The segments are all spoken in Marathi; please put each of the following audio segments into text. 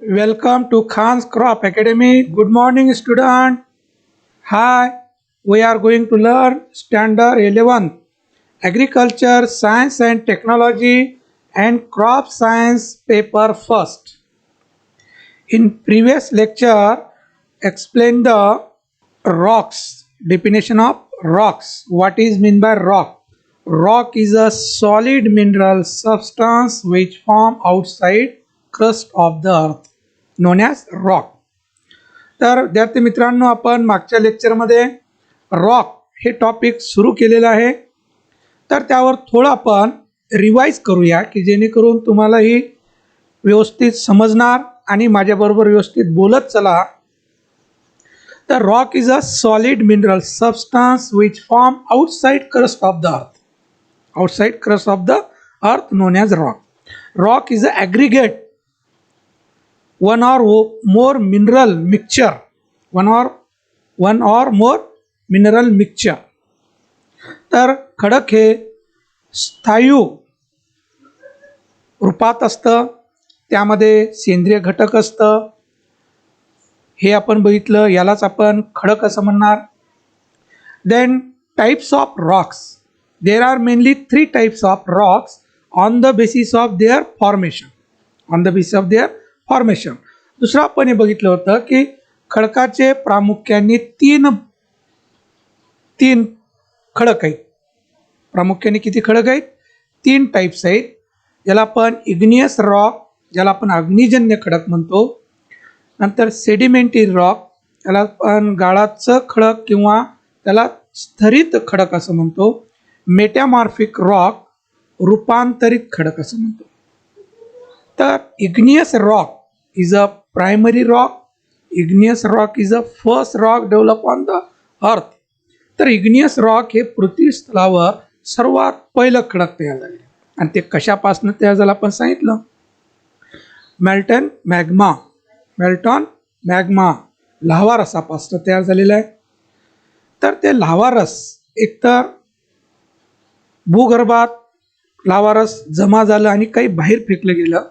Welcome to Khan's Crop Academy. Good morning, student. Hi, we are going to learn Standard 11 Agriculture, Science and Technology and Crop Science paper first. In previous lecture, explain the rocks. Definition of rocks. What is mean by rock? Rock is a solid mineral substance which form outside crust of the earth, known as rock. तर विद्यार्थी मित्रांनो, आपण मागच्या लेक्चरमध्ये रॉक हे टॉपिक सुरू केलेलं आहे. तर त्यावर थोडं आपण रिवाइज करूया की जेणेकरून तुम्हाला ही व्यवस्थित समजणार आणि माझ्याबरोबर व्यवस्थित बोलत चला. तर rock is a solid mineral substance which form outside crust of the earth. Outside crust of the earth known as rock. Rock is an aggregate one or more mineral mixture. one or more mineral mixture. तर खडक हे स्थायू रूपात असतं, त्यामध्ये सेंद्रिय घटक असतं. हे आपण बघितलं, यालाच आपण खडक असं म्हणणार. Then types of rocks. There are mainly 3 types of rocks on the basis of their formation. On the basis of their formation. दुसरं आपण हे बघितलं होतं की खडकाचे प्रामुख्याने तीन खडक आहेत. प्रामुख्याने किती खडक आहेत? 3 टाइप्स आहेत. ज्याला आपण इग्नियस रॉक, ज्याला आपण अग्निजन्य खडक म्हणतो. नंतर सेडिमेंटरी रॉक, त्याला आपण गाळाचं खडक किंवा त्याला स्थरित खडक असं म्हणतो. मेटॅमॉर्फिक रॉक, रूपांतरित खडक असं म्हणतो. तर igneous rock is a primary rock. Igneous rock is a first rock developed on the earth. तर इग्नियस रॉक हे पृथ्वीस्थळावर सर्वात पहिलं खडक तयार झाले आणि ते कशापासून तयार झालं आपण सांगितलं. मेल्टन मॅग्मा लाव्हा रसापासून तयार झालेला आहे. तर ते लाव्हा रस एकतर भूगर्भात लाव्हा रस जमा झालं आणि काही बाहेर फेकलं गेलं.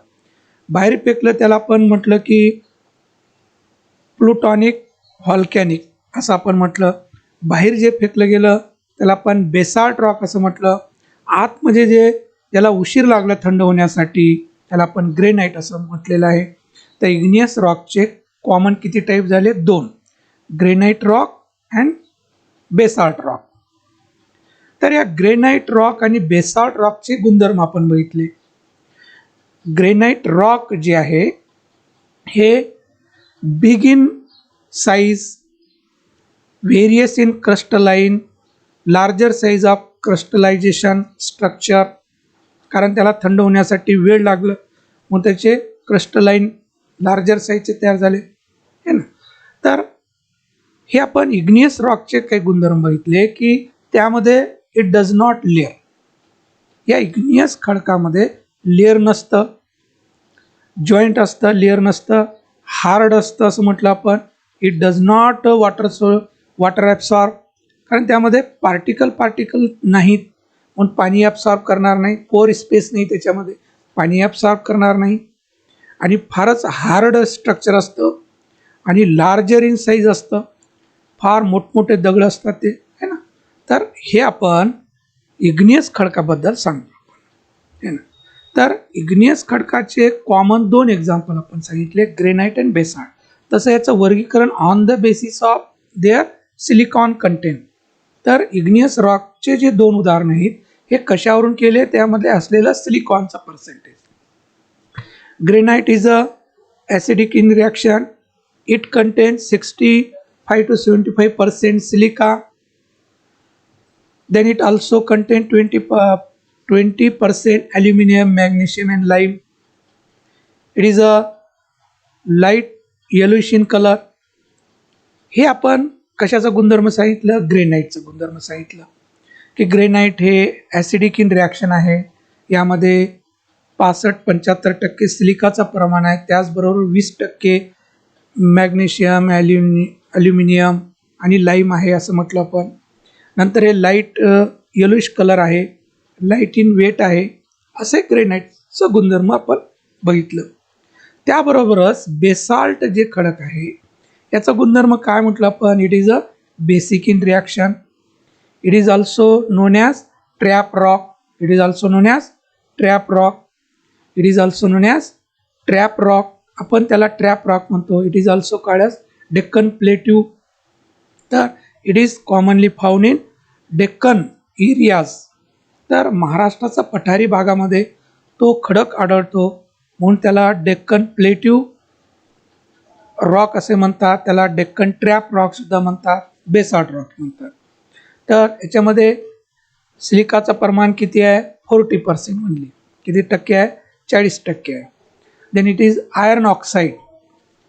बाहेर फेकलं त्याला आपण म्हटलं की प्लुटॉनिक व्हॉल्कॅनिक असं आपण म्हटलं. बाहेर जे फेकलं गेलं त्याला आपण बेसाल्ट रॉक असं म्हटलं. आतमध्ये ज्याला उशीर लागला थंड होण्यासाठी त्याला आपण ग्रेनाइट असं म्हटलेलं आहे. तर इग्नियस रॉकचे कॉमन किती टाईप झाले? 2. Granite rock and basalt rock. तर या ग्रेनाइट रॉक आणि बेसाल्ट रॉकचे गुणधर्म आपण बघितले. ग्रेनाइट रॉक जे आहे हे big in size, various in crystalline, larger size of crystallization structure. कारण त्याला थंड होण्यासाठी वेळ लागलं म्हणून त्याचे क्रिस्टलाइन लार्जर साइजचे तयार झाले है ना. तर हे आपण इग्नियस रॉकचे काही गुणधर्म बघितले की त्यामध्ये इट डज नॉट लेअर. या इग्नियस खडकामध्ये लेअर नसतं, जॉईंट असतं, लेअर नसतं, हार्ड असतं असं म्हटलं आपण. It does not water absorb, कारण त्यामध्ये पार्टिकल नाहीत म्हणून पाणी ॲब्सॉर्ब करणार नाही. पोर स्पेस नाही त्याच्यामध्ये, पाणी ॲब्सॉर्ब करणार नाही. आणि फारच हार्ड स्ट्रक्चर असतं आणि लार्जर इन साईज असतं. फार मोठमोठे दगड असतात ते है ना. तर हे आपण इग्नियस खडकाबद्दल सांगतो आपण है ना. तर इग्नियस खडकाचे कॉमन 2 एक्झाम्पल आपण सांगितले, ग्रेनाइट अँड बेसाल्ट. तसं याचं वर्गीकरण on the basis of their silicon content. तर इग्नियस रॉकचे जे 2 उदाहरण आहेत हे कशावरून केले? त्यामध्ये असलेलं सिलिकॉनचा percentage. Granite is a acidic in reaction. It contains 65 to 75% silica. Then it also contains 20% aluminum, magnesium and lime. It is a light yellowish in color. हे आपण कशाचा गुणधर्म सांगितलं? ग्रेनाइटचं गुणधर्म सांगितलं की ग्रेनाइट हे ॲसिडिक इन रिॲक्शन आहे. यामध्ये 65-75% सिलिकाचं प्रमाण आहे. त्याचबरोबर 20% मॅग्नेशियम, ॲल्युमिनियम आणि लाईम आहे असं म्हटलं आपण. नंतर हे लाईट येलोइश कलर आहे, लाईट इन वेट आहे. असे ग्रेनाइटचं गुणधर्म आपण बघितलं. त्याबरोबरच बेसाल्ट जे खडक आहे याचा गुणधर्म काय म्हटलं आपण, it is a basic in reaction, it is also known as trap rock, it is also known as trap rock, it is also known as trap rock, आपण त्याला ट्रॅप रॉक म्हणतो. It is also called as Deccan plateau. तर it is commonly found in Deccan areas. तर महाराष्ट्राचा पठारी भागामध्ये तो खडक आढळतो, म्हणून त्याला डेक्कन प्लेट्यू रॉक असे म्हणतात, त्याला डेक्कन ट्रॅप रॉक सुद्धा म्हणतात, बेसाल्ट रॉक म्हणतात. तर याच्यामध्ये सिलिकाचं प्रमाण किती आहे, 40% म्हणली. किती टक्के आहे, 40% आहे. Then it is iron oxide,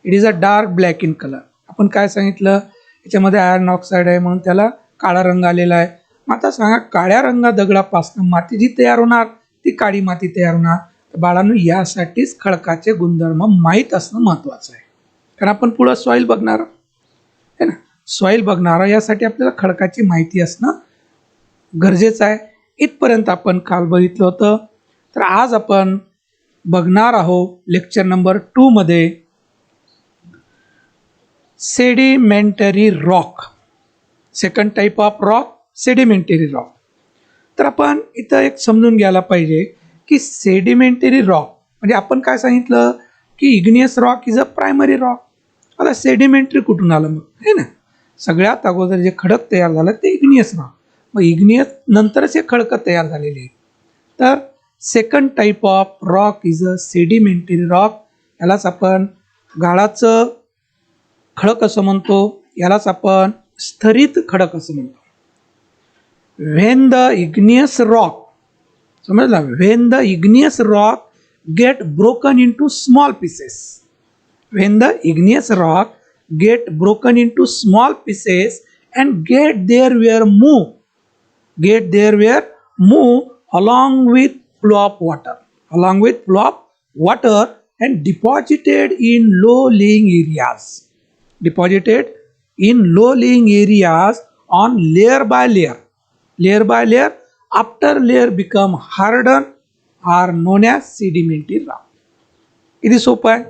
it is a dark black in colour. आपण काय सांगितलं, याच्यामध्ये आयर्न ऑक्साईड आहे म्हणून त्याला काळा रंग आलेला आहे. मग आता सांगा, काळ्या रंगा दगडापासून माती जी तयार होणार ती काळी माती तयार होणार. तर बाळांनो, यासाठीच खडकाचे गुणधर्म माहीत असणं महत्त्वाचं आहे, कारण आपण पुढं सॉईल बघणार आहे ना, सॉईल बघणार यासाठी आपल्याला खडकाची माहिती असणं गरजेचं आहे. इथपर्यंत आपण काल बघितलं होतं. तर आज आपण बघणार आहोत लेक्चर नंबर 2 मध्ये sedimentary rock, second type of rock sedimentary rock. तर आपण इथं एक समजून घ्यायला पाहिजे की सेडिमेंटरी रॉक म्हणजे आपण काय सांगितलं की igneous rock is a primary rock. आता सेडिमेंटरी कुठून आलं मग, है ना, सगळ्यात अगोदर जे खडक तयार झालं ते इग्नियस रॉक, मग इग्नियस नंतरच हे खडकं तयार झालेले आहेत. तर second type of rock is a sedimentary rock. यालाच आपण गाळाचं खडक असं म्हणतो, यालाच आपण स्थरित खडक असं म्हणतो. व्हेन द इग्नियस रॉक, समजला, when the igneous rock get broken into small pieces, when the igneous rock get broken into small pieces and get their where move along with flow of water and deposited in low lying areas on layer by layer after layer become hardened are known as sedimentary rock. किती सोपं आहे,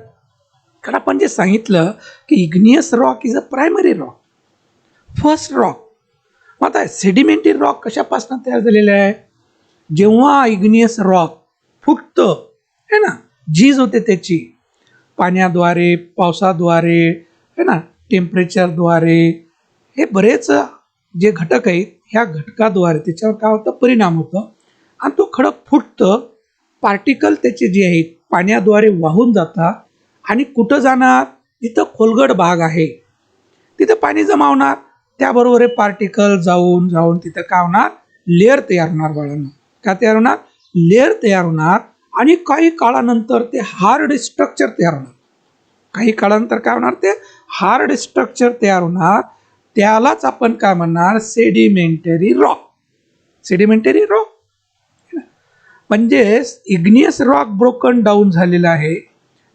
कारण आपण जे सांगितलं की igneous rock is a primary rock, first rock. मग आता सेडिमेंटरी रॉक कशापासून तयार झालेलं आहे, जेव्हा इग्नियस रॉक फुटतं है ना, झीज होते त्याची पाण्याद्वारे, पावसाद्वारे, है ना, टेम्परेचरद्वारे, हे बरेच जे घटक आहेत ह्या घटकाद्वारे त्याच्यावर काय होतं, परिणाम होतं आणि तो खडक फुटतं. पार्टिकल त्याचे जे आहेत पाण्याद्वारे वाहून जातात आणि कुठं जाणार, जिथं खोलगट भाग आहे तिथं पाणी जमा होणार, त्याबरोबर हे पार्टिकल जाऊन जाऊन तिथं काय होणार, लेअर तयार होणार. बाळांना काय तयार होणार, लेअर तयार होणार आणि काही काळानंतर ते हार्ड स्ट्रक्चर तयार होणार. काही काळानंतर काय होणार, ते हार्ड स्ट्रक्चर तयार होणार. त्यालाच आपण काय म्हणणार, सेडिमेंटरी रॉक. सेडिमेंटरी रॉक म्हणजे इग्नियस रॉक ब्रोकन डाऊन झालेला आहे,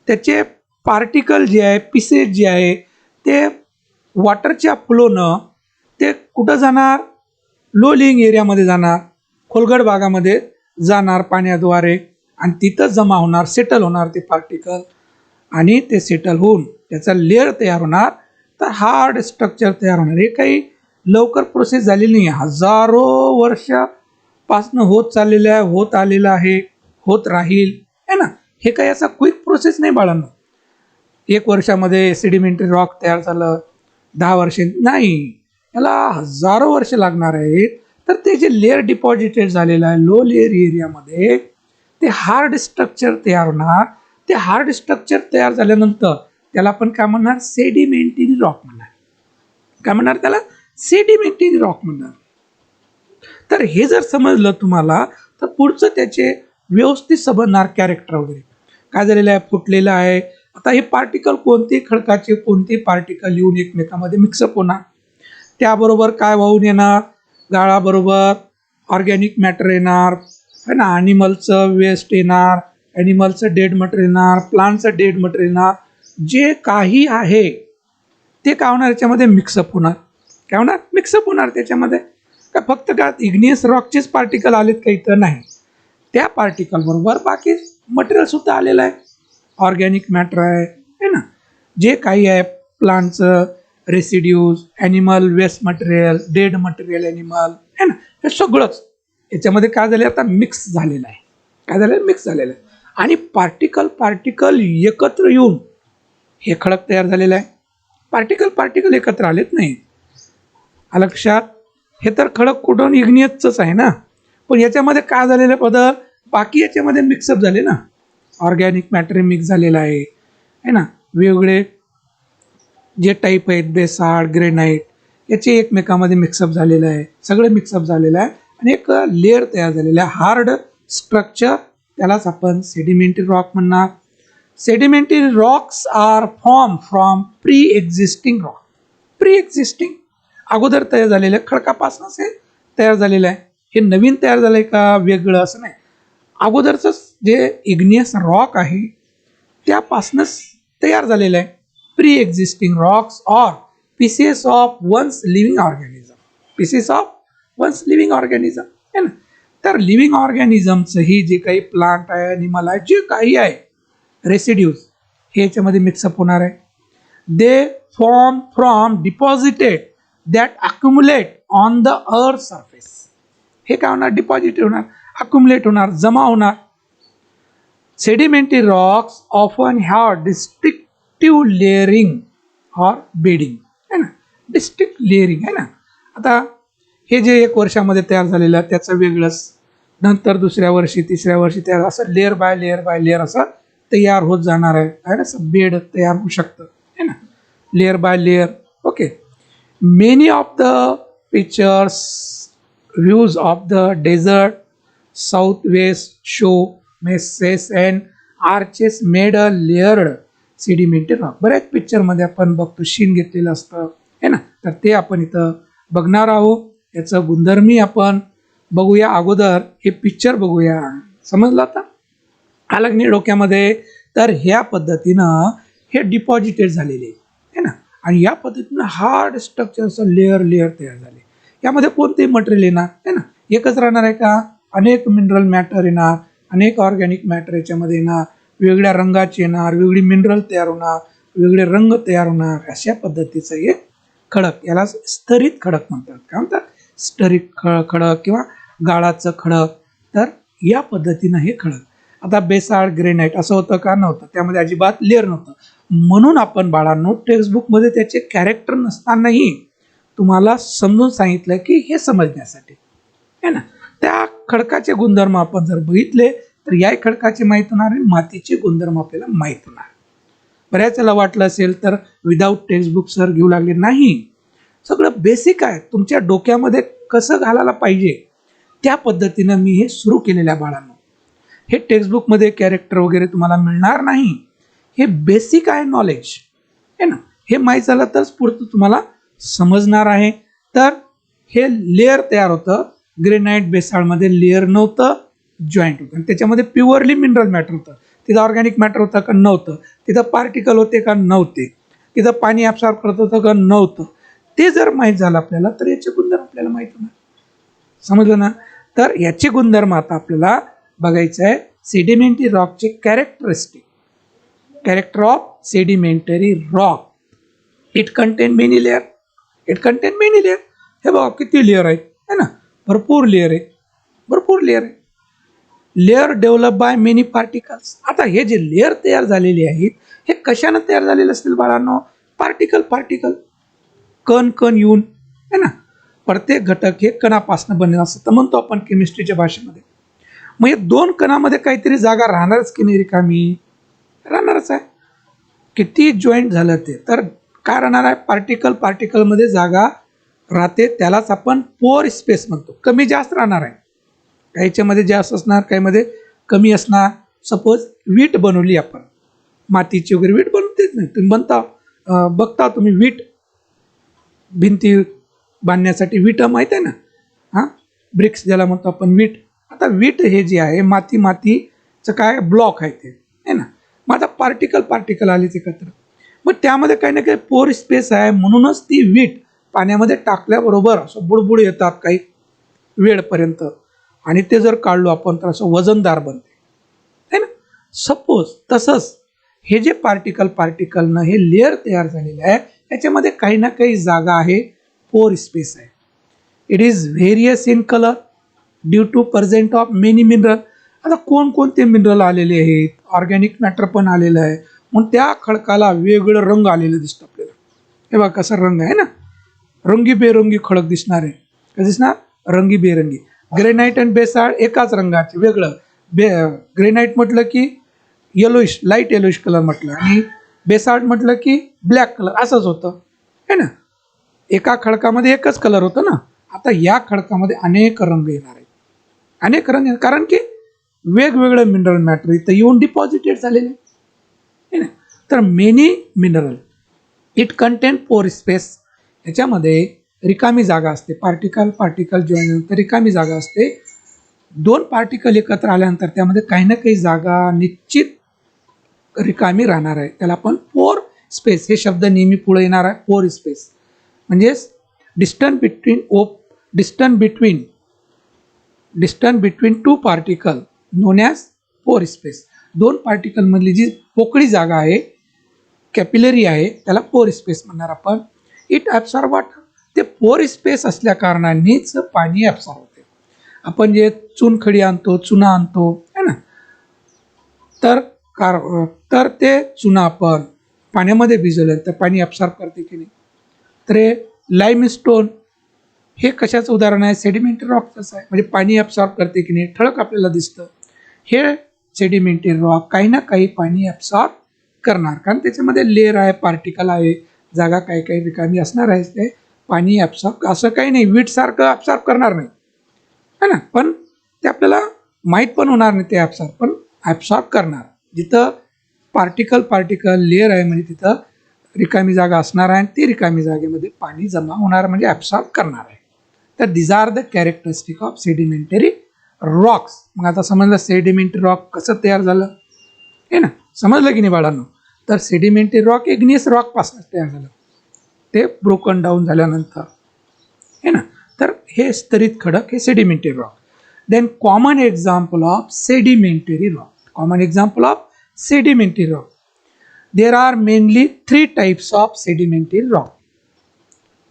त्याचे पार्टिकल जे आहे, पीसेस जे आहे, ते वॉटरच्या फ्लोनं ते कुठं जाणार, लो लिंग एरियामध्ये जाणार, खोलगट भागामध्ये जाणार पाण्याद्वारे आणि तिथं जमा होणार, सेटल होणार ते पार्टिकल आणि ते सेटल होऊन त्याचा लेअर तयार होणार. तर हार्ड स्ट्रक्चर तयार होणार. हे काही लवकर प्रोसेस झालेली नाही, हजारो वर्षापासनं होत चाललेलं आहे, होत आलेलं आहे, होत राहील, है ना. हे काही असा क्विक प्रोसेस नाही बाळांनो, 1 वर्षामध्ये सेडिमेंटरी रॉक तयार झालं, 10 वर्षे नाही, याला हजारो वर्ष लागणार आहेत. तर ते जे लेअर डिपॉझिटेड झालेलं आहे लो लेअर एरियामध्ये, ते हार्ड स्ट्रक्चर तयार होणार. ते हार्ड स्ट्रक्चर तयार झाल्यानंतर त्याला आपण काय म्हणणार, सेडिमेंटरी रॉक म्हणणार. काय म्हणणार त्याला, सेडिमेंटरी रॉक म्हणणार. तर हे जर समजलं तुम्हाला तर पुढचं त्याचे व्यवस्थित समजणार कॅरेक्टर वगैरे. काय झालेलं आहे, फुटलेलं आहे. आता हे पार्टिकल कोणते खडकाचे कोणते पार्टिकल येऊन एकमेकांमध्ये मिक्सअप होणार, त्याबरोबर काय वाहून येणार, गाळाबरोबर ऑर्गॅनिक मॅटर येणार, है ना, ॲनिमलचं वेस्ट येणार, ॲनिमलचं डेड मटेरियल येणार, प्लांटचं डेड मटेरियल येणार, जे काही आहे ते काय होणार, याच्यामध्ये मिक्सअप होणार. काय होणार, मिक्सअप होणार त्याच्यामध्ये. का फक्त का इग्नियस रॉकचेच पार्टिकल आलेत काही, तर नाही, त्या पार्टिकल बरोबर बाकी मटेरियल सुद्धा आलेलं आहे, ऑर्गॅनिक मॅटर आहे ना, जे काही आहे प्लांटचं residues, animal waste material, dead material animal आहे ना, हे सगळंच याच्यामध्ये काय झालं आता मिक्स झालेलं आहे. काय झालं मिक्स झालेलं आहे आणि पार्टिकल एकत्र येऊन हे खडक तयार झालेलं आहे. पार्टिकल एकत्र आलेत नाही लक्षात. हे तर खडक कुठून इग्नियसच आहे ना, पण याच्यामध्ये काय झालेलं बदल बाकी याच्यामध्ये मिक्सअप झाले ना, ऑर्गॅनिक मॅटर मिक्स झालेलं आहे ना, वेगवेगळे जे टाईप आहेत बेसाल्ट ग्रेनाइट याचे एकमेकांमध्ये मिक्सअप झालेलं आहे, सगळं मिक्सअप झालेलं आहे आणि एक लेअर तयार झालेला आहे हार्ड स्ट्रक्चर, त्यालाच आपण सेडिमेंटरी रॉक म्हणणार. Sedimentary rocks are form from pre existing अगोदर तयार झालेलं खडकापासूनच हे तयार झालेलं आहे. हे नवीन तयार झालंय का वेगळं असं नाही, अगोदरच जे इग्नियस रॉक आहे त्यापासूनच तयार झालेलं आहे. Pre existing rocks or pieces of once living organism आहे ना. तर लिव्हिंग ऑर्गॅनिझमचं ही जे काही प्लांट आहे ॲनिमल आहे जे काही आहे रेसिड्यूज हे याच्यामध्ये मिक्सअप होणार आहे. They form from deposited that accumulate on the earth surface. हे काय होणार डिपॉझिट होणार, अक्युमुलेट होणार, जमा होणार. Sedimentary rocks often have distinctive layering or bedding है ना, डिस्टिंक्ट लेअरिंग आहे ना. आता हे जे 1 वर्षामध्ये तयार झालेलं त्याचं वेगळंच, नंतर दुसऱ्या वर्षी तिसऱ्या वर्षी तयार असं लेअर बाय लेअर असं तयार होत जाणार आहे ना, असं बेड तयार होऊ शकतं है ना, layer by layer. Okay, many of the pictures views of the desert south west show mesas and arches made a layered sedimentary rock. बऱ्याच पिक्चरमध्ये आपण बघतो शीन घेतलेलं असतं है ना, तर ते आपण इथं बघणार आहोत. याचं गुणधर्मी आपण बघूया. अगोदर हे पिक्चर बघूया, समजलं आता आलं नाही डोक्यामध्ये. तर ह्या पद्धतीनं हे डिपॉझिटेड झालेले आहे ना, आणि या पद्धतीनं हार्ड स्ट्रक्चरचं लेअर तयार झाले. यामध्ये कोणतेही मटेरियल येणार आहे ना, एकच राहणार आहे का, अनेक मिनरल मॅटर येणार, अनेक ऑर्गॅनिक मॅटर याच्यामध्ये येणार, वेगळ्या रंगाचे येणार, वेगळी मिनरल तयार होणार, वेगळे रंग तयार होणार. अशा पद्धतीचं हे खडक, याला स्तरित खडक म्हणतात. काय म्हणतात, स्तरित खडक किंवा गाळाचं खडक. तर या पद्धतीनं हे खडक. आता बेसाल्ट ग्रेनाइट असं होतं का, नव्हतं, त्यामध्ये अजिबात लेअर नव्हतं. म्हणून आपण बाळांनो टेक्स्टबुकमध्ये त्याचे कॅरेक्टर नसतानाही तुम्हाला समजून सांगितलं की हे समजण्यासाठी आहे ना. त्या खडकाचे गुणधर्म आपण जर बघितले तर या खडकाचे माहीत होणार आणि मातीचे गुणधर्म आपल्याला माहीत होणार. बऱ्याच वेळेला वाटलं असेल तर विदाऊट टेक्स्टबुक सर घेऊ लागले, नाही, सगळं बेसिक आहे, तुमच्या डोक्यामध्ये कसं घालायला पाहिजे त्या पद्धतीनं मी हे सुरू केलेल्या बाळांनो. हे टेक्स्टबुकमध्ये कॅरेक्टर वगैरे तुम्हाला मिळणार नाही, हे बेसिक आहे नॉलेज आहे ना. हे माहीत झालं तरच पुढचं तुम्हाला समजणार आहे. तर हे लेअर तयार होतं, ग्रेनाइट बेसाल्टमध्ये लेअर नव्हतं, जॉईंट होतं, आणि त्याच्यामध्ये प्युअरली मिनरल मॅटर होतं. तिथं ऑर्गॅनिक मॅटर होतं का, नव्हतं. तिथं पार्टिकल होते का, नव्हते. तिथं पाणी ॲब्सॉर्ब करत होतं का, नव्हतं. ते जर माहीत झालं आपल्याला तर याचे गुणधर्म आपल्याला माहीत होणार. समजलं ना. तर याचे गुणधर्म आता आपल्याला बघायचं आहे. सेडिमेंटरी रॉकचे characteristic, character of sedimentary rock. It contain many layer. हे बघा किती लेअर आहेत है ना, भरपूर लेअर आहे. Layer develop by many particles. आता हे जे लेअर तयार झालेले आहेत हे कशानं तयार झालेले असतील बाळांनो, पार्टिकल कण येऊन है ना. प्रत्येक घटक हे कणापासून बनलेला असतं, तर म्हणतो आपण केमिस्ट्रीच्या भाषेमध्ये. मग हे 2 कणामध्ये काहीतरी जागा राहणारच की नाही रिकामी, राहणारच आहे. किती जॉईंट झालं ते, तर काय राहणार आहे, पार्टिकलमध्ये जागा राहते, त्यालाच आपण पोअर स्पेस म्हणतो. कमी जास्त राहणार आहे, काहीच्यामध्ये जास्त असणार, काहीमध्ये कमी असणार. सपोज वीट बनवली आपण, मातीची वगैरे वीट बनवतेच नाही, तुम्ही बघता तुम्ही वीट, भिंती बांधण्यासाठी वीट माहीत आहे ना, हां, ब्रिक्स ज्याला म्हणतो आपण वीट. आता वीट हे जे आहे मातीचं काय ब्लॉक आहे ते आहे ना. मग आता पार्टिकल आलेच एकत्र, मग त्यामध्ये काही ना काही पोर स्पेस आहे, म्हणूनच ती वीट पाण्यामध्ये टाकल्याबरोबर असं बुडबुड येतात काही वेळपर्यंत, आणि ते जर काढलो आपण तर असं वजनदार बनते है ना. सपोज तसंच हे जे पार्टिकलनं हे लेअर तयार झालेलं आहे याच्यामध्ये काही ना काही जागा आहे, पोर स्पेस आहे. It is various in colour due to present of many mineral. आता कोणकोणते मिनरल आलेले आहेत, ऑर्गॅनिक मॅटर पण आलेलं आहे, मग त्या खडकाला वेगळं रंग आलेलं दिसतं आपल्याला. हे बघा कसा रंग आहे ना, रंगीबेरंगी खडक दिसणार आहे. काय दिसणार? रंगीबेरंगी. ग्रेनाइट आणि बेसाल्ट एकाच रंगाचे, वेगळं. ग्रेनाइट म्हटलं की येलोइश, लाईट येलोइश कलर म्हटलं, आणि बेसाल्ट म्हटलं की ब्लॅक कलर, असंच होतं है ना. एका खडकामध्ये एकच कलर होतं ना. आता या खडकामध्ये अनेक रंग येणार आहेत, अनेक रंग येणार, कारण की वेगवेगळं मिनरल मॅटर इथं येऊन डिपॉझिटेड झालेले आहे ना. तर मेनी मिनरल इट कंटेन पोर स्पेस. ह्याच्यामध्ये रिकामी जागा असते. पार्टिकल जॉईन होतं, रिकामी जागा असते. दोन पार्टिकल एकत्र आल्यानंतर त्यामध्ये काही ना काही जागा निश्चित रिकामी राहणार आहे. त्याला आपण पोर स्पेस, हे शब्द नेहमी पुढे येणार आहे. पोर स्पेस म्हणजे distance between two particle non as पोर स्पेस. दोन पार्टिकल मधली जी पोकळी जागा आहे, कॅपिलरी आहे, त्याला पोर स्पेस म्हणणार आपण. It absorb water. ते पोर स्पेस असल्या कारणानेच पाणी ॲब्सॉर्ब होते. आपण जे चुनखडी आणतो, चुना आणतो है ना, तर ते चुना आपण पाण्यामध्ये भिजवलं तर पाणी ॲब्सॉर्ब करते की नाही. तर हे लाईमस्टोन हे कशाचं उदाहरण आहे? सेडिमेंटरी रॉकचं आहे. म्हणजे पाणी ॲब्सॉर्ब करते की नाही, ठळक आपल्याला दिसतं. हे सेडिमेंटरी रॉक काही ना काही पाणी ॲब्सॉर्ब करणार, कारण त्याच्यामध्ये लेअर आहे, पार्टिकल आहे, जागा काही काही रिकामी असणार आहे. ते पाणी ॲब्सॉर्ब, असं काही नाही वीटसारखं ॲब्सॉर्ब करणार नाही है ना, पण ते आपल्याला माहीत पण होणार नाही ते ॲब्सॉर्ब, पण ॲब्सॉर्ब करणार. जिथं पार्टिकल लेअर आहे म्हणजे तिथं रिकामी जागा असणार आहे, आणि ती रिकामी जागेमध्ये पाणी जमा होणार म्हणजे ॲब्सॉर्ब करणार आहे. तर these are the characteristic of sedimentary rocks. मग आता समजलं सेडिमेंटरी रॉक कसं तयार झालं आहे ना, समजलं की नाही बाळांनो. तर सेडिमेंटरी रॉक इग्नियस रॉकपासून तयार झालं, ते ब्रोकन डाऊन झाल्यानंतर आहे ना. तर हे स्तरित खडक हे sedimentary rock. Then common example of sedimentary rock. Common example of sedimentary rock. There are mainly three types of sedimentary rock.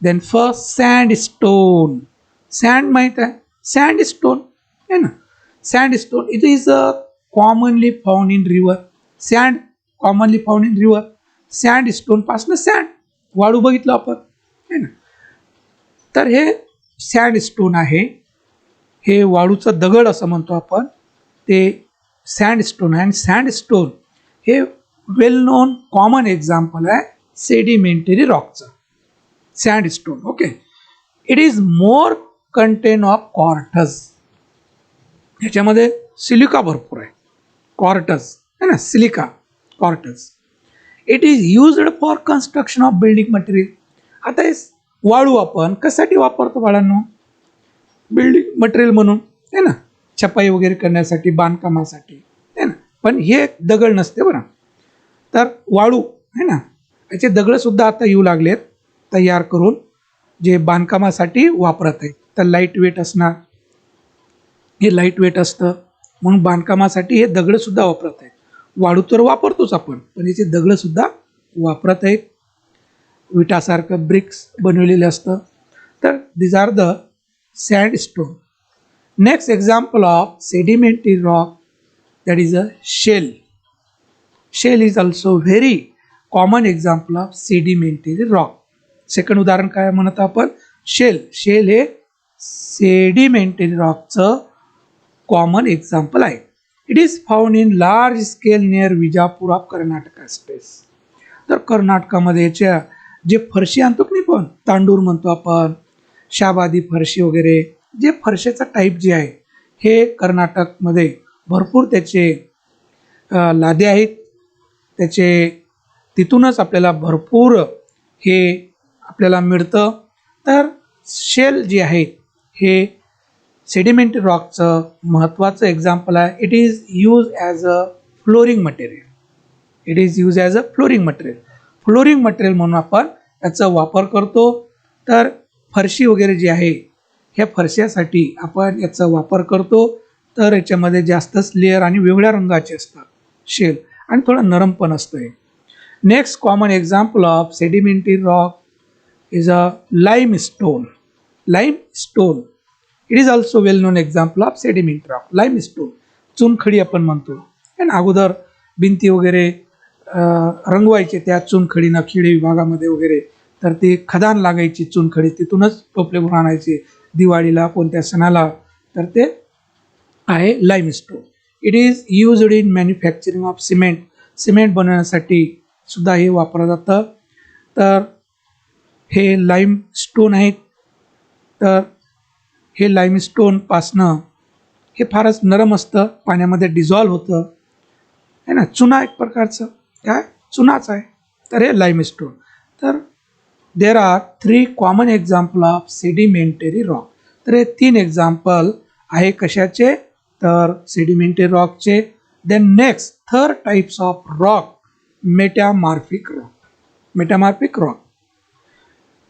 Then first sandstone. Sand माहित आहे, sandstone है ना. Sandstone it is commonly found in river. Sand commonly found in river. Sandstone पासून sand, वाळू बघितलं आपण है ना. तर हे सँडस्टोन आहे, हे वाळूचा दगड असं म्हणतो आपण, ते सँडस्टोन आहे. आणि सँडस्टोन हे वेल नोन कॉमन एक्झाम्पल आहे सेडिमेंटरी रॉकचं, sandstone. Okay. It is more content of quartz. ह्याच्यामध्ये सिलिका भरपूर आहे, क्वार्टज है ना, silica quartz. It is used for construction of building material. आता हे वाळू आपण कशासाठी वापरतो बाळांनो? बिल्डिंग मटेरियल म्हणून है ना, छपाई वगैरे करण्यासाठी, बांधकामासाठी है ना. पण हे दगड नसते बरं. तर वाळू है ना, याचे दगडसुद्धा आता येऊ लागलेत तयार करून, जे बांधकामासाठी वापरत आहेत. तर लाईट वेट असणार, हे लाईट वेट असतं म्हणून बांधकामासाठी हे दगडसुद्धा वापरत आहेत. वाळू तर वापरतोच आपण, पण याचे दगडसुद्धा वापरत आहेत. विटासारखं ब्रिक्स बनवलेलं असतं. तर these are the sandstone. Next example of sedimentary rock, that is a shale. Shale is also very common example of sedimentary rock. Second उदाहरण काय म्हणत आपण? शेल. शेल हे सेडिमेंटरी रॉकचं कॉमन एक्झाम्पल आहे. It is found in large scale near Vijapur of Karnataka states. तर कर्नाटकामध्ये याच्या जे फरशी आणतो की नाही, पण तांडूर म्हणतो आपण, शाबादी फरशी वगैरे, जे फरशीचा टाईप जे आहे हे कर्नाटकमध्ये भरपूर त्याचे लादे आहेत. त्याचे तिथूनच आपल्याला भरपूर हे आपल्याला मिळतं. तर शेल जे आहे हे सेडिमेंटरी रॉकचं महत्त्वाचं एक्झाम्पल आहे. It is use as a flooring material. It is use as a flooring material. Flooring material म्हणून आपण याचा वापर करतो. तर फरशी वगैरे जी आहे ह्या फरशासाठी आपण याचा वापर करतो. तर याच्यामध्ये जास्तच लेअर आणि वेगळ्या रंगाचे असतात शेल. आणि थोडं नरम पण असतं. Next common example of sedimentary rock is a limestone. Limestone it is also well known example of sedimentary rock. Limestone चुनखडी आपण म्हणतो. आणि अगोदर भिंती वगैरे रंगवायचे त्या चुनखडीनं खेडे विभागामध्ये वगैरे, तर ते खदान लागायची चुनखडी, तिथूनच टोपले भरून आणायचे दिवाळीला कोणत्या सणाला. तर ते आहे limestone. It is used in manufacturing of cement. Cement बनवण्यासाठी सुद्धा हे वापरलं जातं. तर हे लाईमस्टोन आहेत. तर हे लाईमस्टोनपासनं हे फारच नरम असतं, पाण्यामध्ये डिझॉल्व्ह होतं आहे ना. चुना एक प्रकारचं काय चुनाच आहे. तर हे लाईमस्टोन. तर there are 3 common example of sedimentary rock. तर हे 3 एक्झाम्पल आहे कशाचे, तर सेडिमेंटरी रॉकचे. Then next third types of rock, metamorphic rock. Metamorphic rock,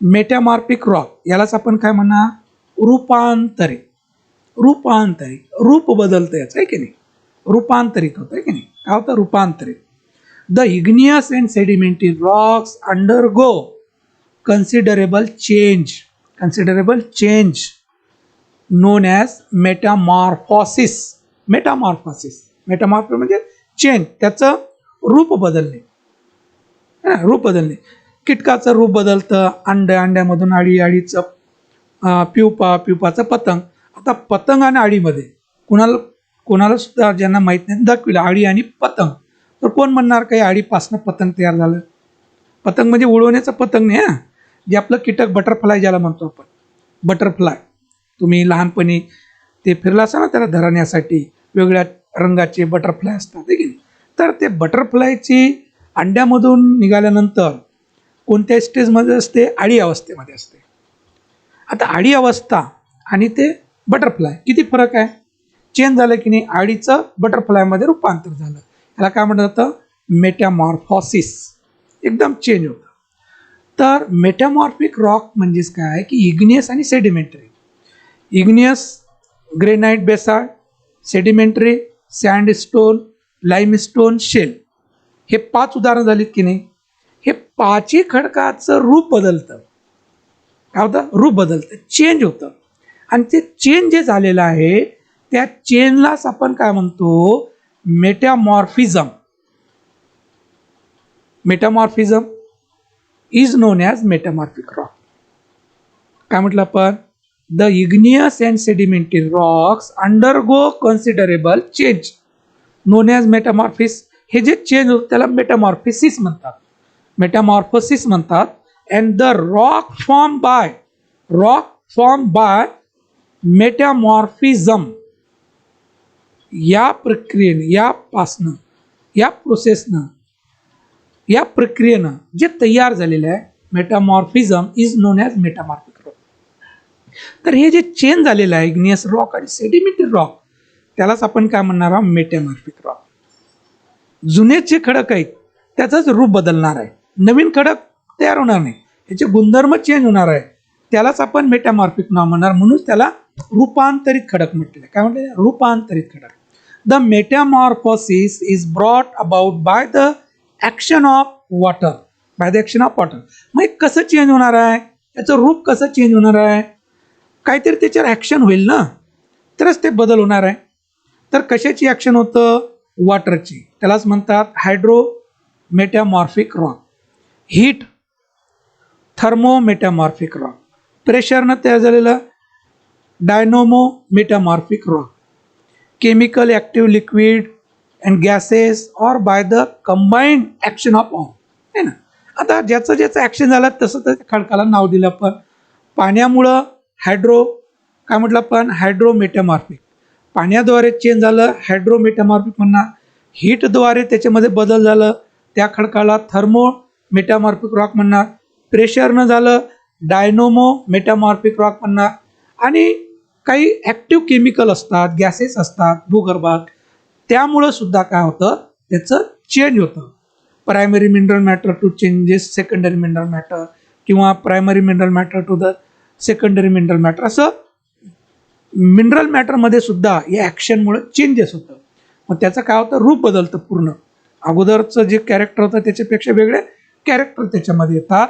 metamorphic rock यालाच आपण काय म्हणा, रूपांतरित. रूपांतरित रूप बदलतं याचं आहे की नाही, रूपांतरित होतं आहे की नाही. काय होतं, रूपांतरित. The igneous and sedimentary rocks undergo considerable change known as metamorphosis. Metamorphosis म्हणजे चेंज, त्याचं रूप बदलणे. रूप बदलणे. कीटकाचं रूप बदलतं, अंड्यामधून अळीचं प्युपाचं पतंग. आता पतंग आणि अळीमध्ये कोणाला सुद्धा ज्यांना माहीत नाही दाखविलं अळी आणि पतंग, तर कोण म्हणणार काही अळीपासनं पतंग तयार झालं. पतंग म्हणजे उडवण्याचं पतंग नाही, हां, जे आपलं कीटक बटरफ्लाय ज्याला म्हणतो आपण. बटरफ्लाय तुम्ही लहानपणी ते फिरला असा ना, त्याला धरण्यासाठी वेगळ्या रंगाचे बटरफ्लाय असतात आहे की नाही. तर ते बटरफ्लायची अंड्यामधून निघाल्यानंतर कोणत्या स्टेजमध्ये असते, अळी अवस्थेमध्ये असते. आता अळी अवस्था आणि ते बटरफ्लाय किती फरक आहे, चेंज झालं की नाही. अळीचं बटरफ्लायमध्ये रूपांतर झालं, याला काय म्हणलं जातं, मेटामॉर्फोसिस. एकदम चेंज होतं. तर मेटामॉर्फिक रॉक म्हणजेच काय की इग्नियस आणि sedimentary. Igneous granite basalt, sedimentary sandstone, limestone, shale. हे 5 उदाहरण झालीत की नाही. हे 5ही खडकाचं रूप बदलतं. काय होतं, रूप बदलतं, चेंज होतं. आणि ते चेंज जे झालेलं आहे त्या चेंजलाच आपण काय म्हणतो, metamorphism. Metamorphism is known as metamorphic rock. काय म्हटलं आपण, the igneous and sedimentary rocks undergo considerable change known as metamorphism. हे जे चेंज होतं त्याला मेटामॉर्फिसिस म्हणतात, मेटामॉर्फोसिस म्हणतात. And the rock form by metamorphism. या प्रक्रियेने, या प्रोसेसनं, या प्रक्रियेनं जे तयार झालेलं आहे metamorphism is known as metamorphic rock. तर हे जे चेंज झालेलं आहे इग्नियस रॉक आणि सेडिमेंटरी रॉक, त्यालाच आपण काय म्हणणार आहोत, मेटामॉर्फिक रॉक. जुने जे खडक आहेत त्याचंच रूप बदलणार आहे, नवीन खडक तयार होणार नाही, याचे गुणधर्म चेंज होणार आहे, त्यालाच आपण मेटामॉर्फिक नाव म्हणणार. म्हणून त्याला रूपांतरित खडक म्हटलेलं आहे. काय म्हटले, रूपांतरित खडक. The Metamorphosis is brought about by the action of water. मग कसं चेंज होणार आहे, त्याचं रूप कसं चेंज होणार आहे, काहीतरी त्याच्यावर ॲक्शन होईल ना, तरच ते बदल होणार आहे. तर कशाची ॲक्शन होतं, वॉटरची. त्यालाच म्हणतात hydrometamorphic rock. Heat, thermometamorphic rock. प्रेशरनं तयार झालेलं dynamometamorphic rock. Chemical active liquid and gases or by the combined action of all, आहे ना. आता ज्याचं ॲक्शन झालं तसं त्या खडकाला नाव दिलं आपण. पाण्यामुळं काय म्हटलं आपण, हायड्रोमेटामॉर्फिक. पाण्याद्वारे चेंज झालं, हायड्रोमेटामॉर्फिक म्हणणार. हीटद्वारे त्याच्यामध्ये बदल झालं, त्या खडकाला थर्मोमेटामॉर्फिक रॉक म्हणणार. प्रेशरनं झालं, डायनोमोमेटामॉर्फिक रॉक म्हणणार. आणि काही ॲक्टिव्ह केमिकल असतात, गॅसेस असतात भूगर्भात, त्यामुळं सुद्धा काय होतं, त्याचं चेंज होतं. Primary mineral matter to changes secondary mineral matter, किंवा primary mineral matter to the secondary mineral matter. असं मिनरल मॅटरमध्ये सुद्धा या ॲक्शनमुळे चेंजेस होतं. मग त्याचं काय होतं, रूप बदलतं पूर्ण. अगोदरचं जे कॅरेक्टर होतं त्याच्यापेक्षा वेगळे कॅरेक्टर त्याच्यामध्ये येतात.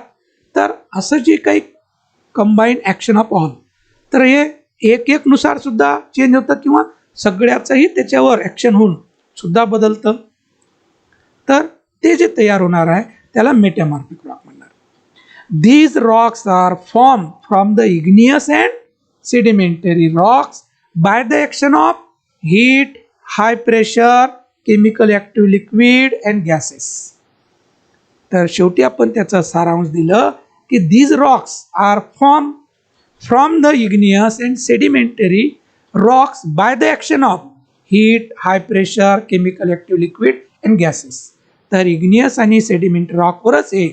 तर असं जे काही कंबाईन ॲक्शन ऑफ ऑल, तर हे एक एक नुसार सुद्धा चेंज होतं किंवा सगळ्याचंही त्याच्यावर ॲक्शन होऊन सुद्धा बदलतं. तर ते जे तयार होणार आहे त्याला मेटामॉर्फिक रॉक म्हणणार. These rocks are formed from the igneous and sedimentary rocks by the action of heat, high pressure, chemical active liquid and gases. तर शेवटी आपण त्याचा सारांश दिलं की these rocks are formed from the igneous and sedimentary rocks by the action of heat, high pressure, chemical active liquid and gases. तर igneous आणि sedimentary rock वरच हे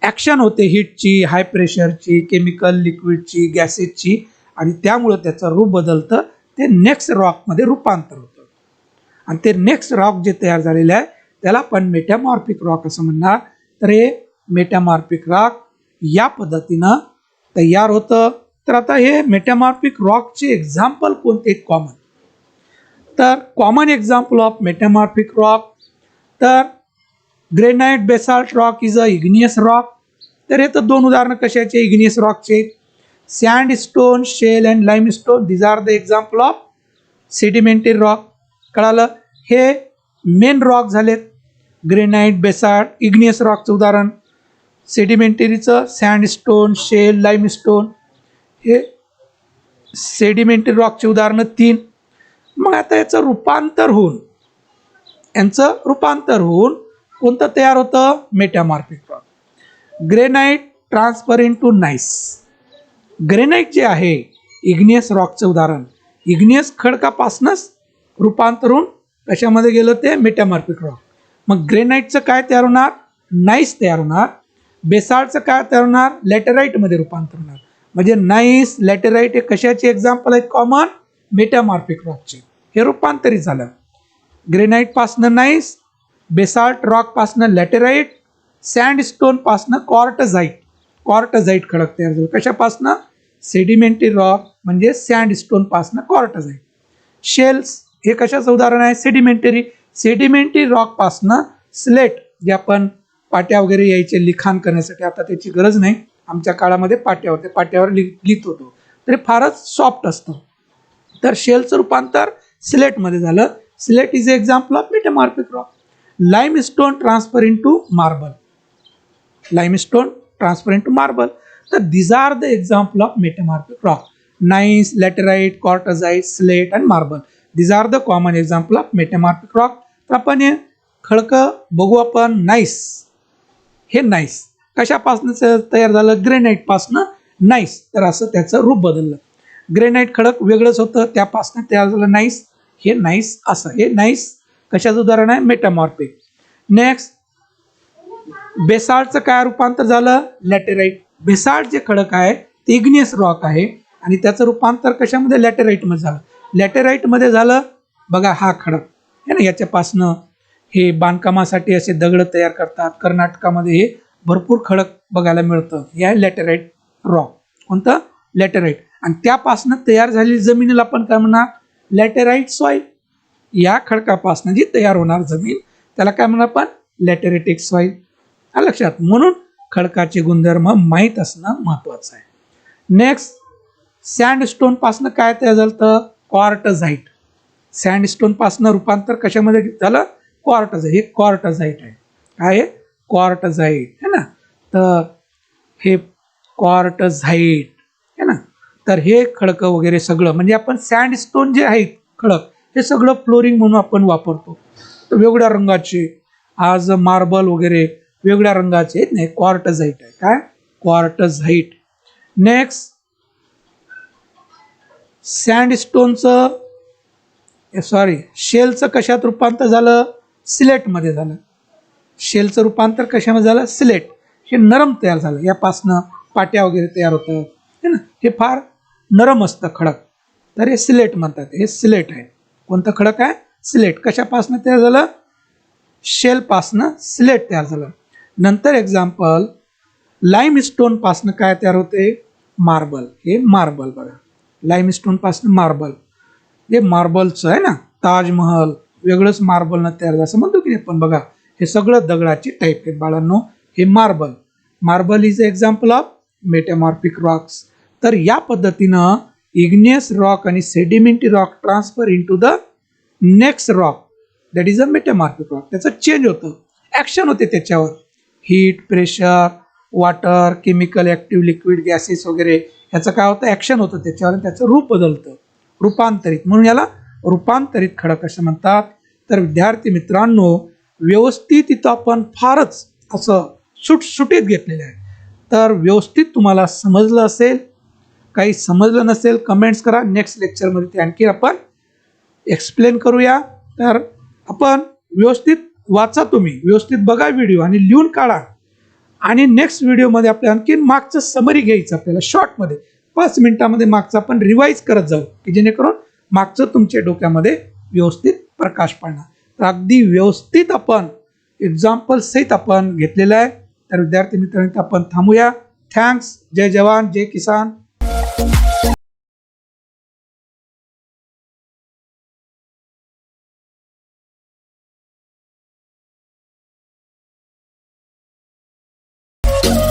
ॲक्शन होते हीटची, हाय प्रेशरची, केमिकल लिक्विडची, गॅसेसची, आणि त्यामुळं त्याचं रूप बदलतं. ते नेक्स्ट रॉकमध्ये रूपांतर होतं आणि ते नेक्स्ट रॉक जे तयार झालेलं आहे त्याला आपण मेटामॉर्फिक रॉक असं म्हणणार. तर हे मेटामॉर्फिक रॉक या पद्धतीनं तयार होतं. तर आता हे मेटामॉर्फिक रॉकचे एक्झाम्पल कोणते कॉमन? तर common example of metamorphic rock, तर granite basalt rock is a igneous rock. तर हे तर दोन उदाहरणं कशाचे इग्नियस रॉकचे. Sandstone, shale and limestone, these are the example of sedimentary rock. कळालं? हे मेन रॉक झालेत. ग्रेनाइट, बेसाल्ट, इग्नियस रॉकचं उदाहरण. सेडिमेंटरीचं सँडस्टोन, शेल, लाईमस्टोन, हे सेडिमेंटरी रॉकचे उदाहरणं 3. मग आता यांचं रूपांतर होऊन कोणतं तयार होतं? Metamorphic rock. Granite transfer into nice. Granite जे आहे इग्नियस रॉकचं उदाहरण, इग्नियस खडकापासूनच रूपांतर होऊन कशामध्ये गेलं? ते मेटामॉर्फिक रॉक. मग ग्रेनाइटचं काय तयार होणार? नाईस तयार होणार. बेसाल्टचं काय तयार होणार? लॅटेराईटमध्ये रूपांतर होणार. म्हणजे नाईस, लॅटेराईट हे कशाचे एक्झाम्पल आहेत कॉमन? मेटामॉर्फिक रॉकचे. हे रूपांतरित झालं. ग्रेनाइटपासनं नाईस, बेसाल्ट रॉकपासनं लॅटेराईट, सँडस्टोनपासनं क्वार्टझाईट खडक तयार झालं. कशापासनं? सेडिमेंटरी रॉक म्हणजे सँडस्टोनपासनं क्वार्टझाईट. शेल्स हे कशाचं उदाहरण आहे? सेडिमेंटरी रॉकपासनं स्लेट, जे आपण पाट्या वगैरे यायचे लिखाण करण्यासाठी, आता त्याची गरज नाही, आमच्या काळामध्ये पाट्या होत्या, पाट्यावर लिहित होतो, तर फारच सॉफ्ट असतं. तर शेलचं रूपांतर स्लेटमध्ये झालं. Slate is example of metamorphic rock. Limestone transfer into marble. तर these are the example of metamorphic rock. Gneiss, laterite, quartzite, slate and marble. These are the common example of metamorphic rock. तर आपण हे खडकं बघू आपण. हे नाईस कशापासून तयार झालं? ग्रेनाइटपासून नाईस. तर असं त्याचं रूप बदललं. ग्रेनाइट खडक वेगळंच होतं, त्यापासून तयार झालं नाईस. हे नाईस असं. हे नाईस कशाचं उदाहरण आहे? मेटामॉर्फिक. नेक्स्ट, बेसाल्टचं काय रूपांतर झालं? लॅटेराईट. बेसाल्ट जे खडक आहे ते इग्नियस रॉक आहे आणि त्याचं रूपांतर कशामध्ये? लॅटेराईटमध्ये झालं. लॅटेराईटमध्ये झालं बघा हा खडक आहे ना, याच्यापासनं हे बांधकामासाठी असे दगड तयार करतात. कर्नाटकामध्ये हे भरपूर खडक बघायला मिळतं. हे आहे लॅटेराईट रॉक. कोणतं? लॅटेराईट. आणि त्यापासनं तयार झालेली जमिनीला आपण काय म्हणणार? लॅटेराईट सॉइल. या खडकापासनं जी तयार होणार जमीन त्याला काय म्हणणार आपण? लॅटेराइटिक सॉइल. लक्षात. म्हणून खडकाचे गुणधर्म माहीत असणं महत्वाचं आहे. नेक्स्ट, सँडस्टोन पासनं काय तयार झालं? क्वार्टझाईट. सँडस्टोन पासनं रूपांतर कशामध्ये झालं? क्वार्टझाईट. हे क्वार्टझाईट आहे. काय आहे? क्वार्टझाईट आहे ना. तर हे क्वार्टझाईट आहे ना. तर हे खडकं वगैरे सगळं म्हणजे आपण सँडस्टोन जे आहेत खडक हे सगळं फ्लोरिंग म्हणून आपण वापरतो. तर वेगवेगळ्या रंगाचे, आज मार्बल वगैरे वेगळ्या रंगाचे आहेत नाही, क्वार्टझाईट आहे. काय? क्वार्टझाईट. नेक्स्ट, सँडस्टोनचं शेलचं कशात रूपांतर झालं? सिलेटमध्ये झालं. शेलचं रूपांतर कशामध्ये झालं? सिलेट. हे नरम तयार झालं. यापासनं पाट्या वगैरे तयार होतं है ना. हे फार नरम असतं खडक, तर हे सिलेट म्हणतात. हे सिलेट आहे. कोणतं खडक आहे? सिलेट. कशापासनं तयार झालं? शेलपासनं सिलेट तयार झालं. नंतर एक्झाम्पल, लाईमस्टोन पासनं काय तयार होते? मार्बल. हे मार्बल बघा. लाईमस्टोन पासनं मार्बल. हे मार्बलचं आहे ना, ताजमहल वेगळंच मार्बलनं तयार झालं असं म्हणतो की नाही. पण बघा हे सगळं दगडाची टाईप आहेत बाळांनो. हे marble is example of metamorphic Roxx. तर या पद्धतीनं इग्नियस रॉक आणि sedimentary rock transfer into the next rock that is a metamorphic rock. त्याचं चेंज होतं, ऍक्शन होते त्याच्यावर. Heat, pressure, water, chemical, active liquid, gases वगैरे ह्याचं काय होतं, ऍक्शन होतं त्याच्यावर, त्याचं रूप बदलतं, रूपांतरित. म्हणून याला रूपांतरित खडक असं म्हणतात. तर विद्यार्थी मित्रांनो, व्यवस्थित इथं आपण फारच असं सुटसुटीत घेतलेलं आहे. तर व्यवस्थित तुम्हाला समजलं असेल. काही समजलं नसेल कमेंट्स करा. नेक्स्ट लेक्चरमध्ये ते आणखी आपण एक्सप्लेन करूया. तर आपण व्यवस्थित वाचा, तुम्ही व्यवस्थित बघा व्हिडिओ आणि लिहून काढा. आणि नेक्स्ट व्हिडिओमध्ये आपल्या आणखी मागचं समरी घ्यायचं आपल्याला शॉर्टमध्ये 5 मिनिटामध्ये मागचं आपण रिवाईज करत जाऊ की जेणेकरून मागचं तुमच्या डोक्यामध्ये व्यवस्थित प्रकाश पडणार. तर अगदी व्यवस्थित आपण एक्झाम्पल सहित आपण घेतलेलं आहे. तर विद्यार्थी मित्रांनो आपण थांबूया. थँक्स. जय जवान जय किसान.